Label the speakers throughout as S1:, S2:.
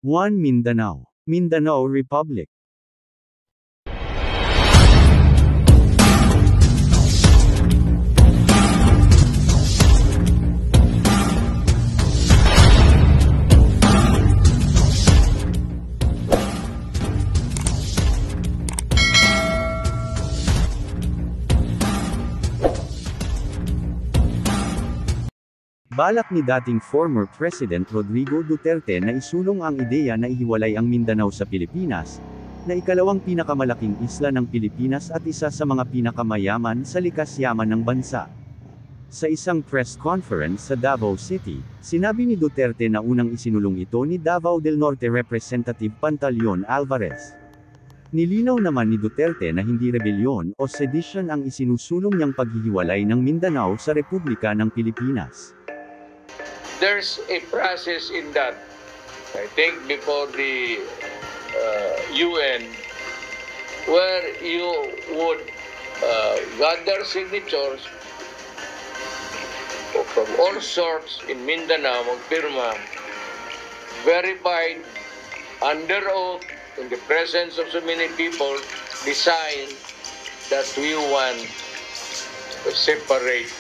S1: 1 Mindanao, Mindanao Republic. Balak ni dating former President Rodrigo Duterte na isulong ang ideya na ihiwalay ang Mindanao sa Pilipinas, na ikalawang pinakamalaking isla ng Pilipinas at isa sa mga pinakamayaman sa likas yaman ng bansa. Sa isang press conference sa Davao City, sinabi ni Duterte na unang isinulong ito ni Davao del Norte Representative Pantaleon Alvarez. Nilinaw naman ni Duterte na hindi rebelyon o sedition ang isinusulong niyang paghihiwalay ng Mindanao sa Republika ng Pilipinas.
S2: There's a process in that. I think before the UN, where you would gather signatures from all sorts in Mindanao, magpirma, verified, under oath, in the presence of so many people, decide that we want to separate.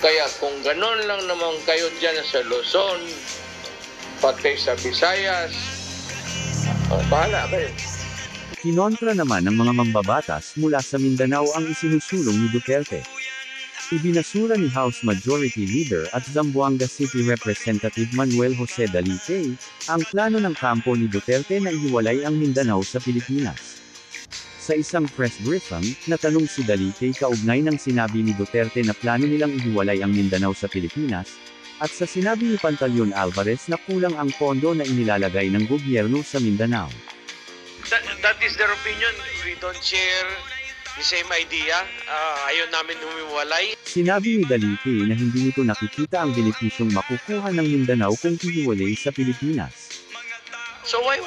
S2: Kaya kung ganon lang naman kayo dyan sa Luzon, pati sa Visayas, bahala kayo.
S1: Kinontra naman ng mga mambabatas mula sa Mindanao ang isinusulong ni Duterte. Ibinasura ni House Majority Leader at Zamboanga City Representative Manuel Jose Dalitay, ang plano ng kampo ni Duterte na ihiwalay ang Mindanao sa Pilipinas. Sa isang press briefing, natanong si Dalitay kaugnay ng sinabi ni Duterte na plano nilang ihiwalay ang Mindanao sa Pilipinas, at sa sinabi ni Pantaleon Alvarez na kulang ang pondo na inilalagay ng gobyerno sa Mindanao.
S3: That is their opinion. We don't share the same idea. Ayaw namin humiwalay.
S1: Sinabi ni Dalitay na hindi nito nakikita ang benepisyong makukuha ng Mindanao kung hihiwalay sa Pilipinas.
S3: So why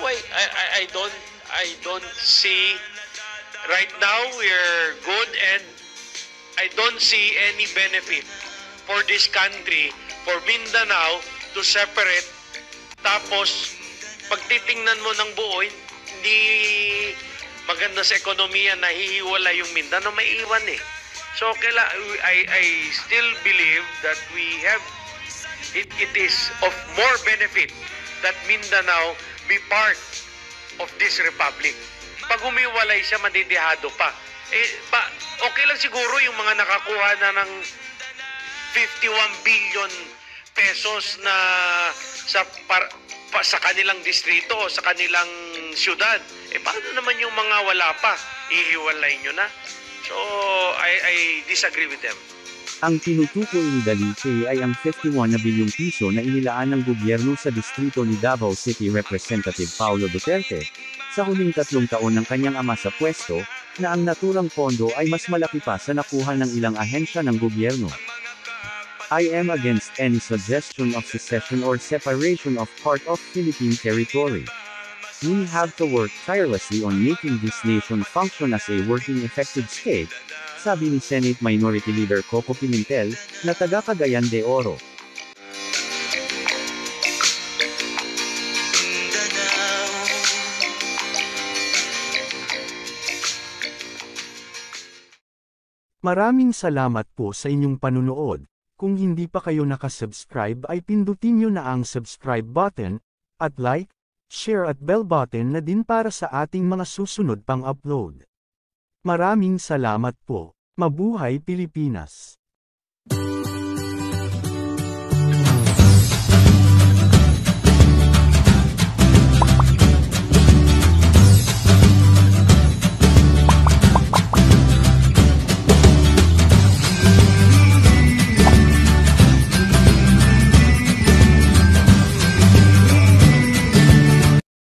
S3: I don't see. Right now, we're good and I don't see any benefit for this country, for Mindanao, to separate. Tapos, pag titingnan mo ng buo, hindi maganda sa ekonomiya na hihiwala yung Mindanao, may iwan eh. So, I still believe that we have, it is of more benefit that Mindanao be part of this republic. Pag humiwalay siya, madidihado pa. Okay lang siguro yung mga nakakuha na ng 51 billion pesos na sa kanilang distrito o sa kanilang syudad. Paano naman yung mga wala pa? Ihiwalay nyo na? So, I disagree with them.
S1: Ang tinutukoy ni Dalitay ay ang 51 na bilyong piso na inilaan ng gobyerno sa distrito ni Davao City Representative Paulo Duterte, sa huling 3 taon ng kanyang ama sa pwesto, na ang naturang pondo ay mas malaki pa sa nakuha ng ilang ahensya ng gobyerno. I am against any suggestion of secession or separation of part of Philippine territory. We have to work tirelessly on making this nation function as a working effective state, sabi ni Senate Minority Leader Coco Pimentel, na taga Cagayan de Oro. Maraming salamat po sa inyong panunood. Kung hindi pa kayo nakasubscribe ay pindutin nyo na ang subscribe button, at like, share at bell button na din para sa ating mga susunod pang upload. Maraming salamat po. Mabuhay Pilipinas!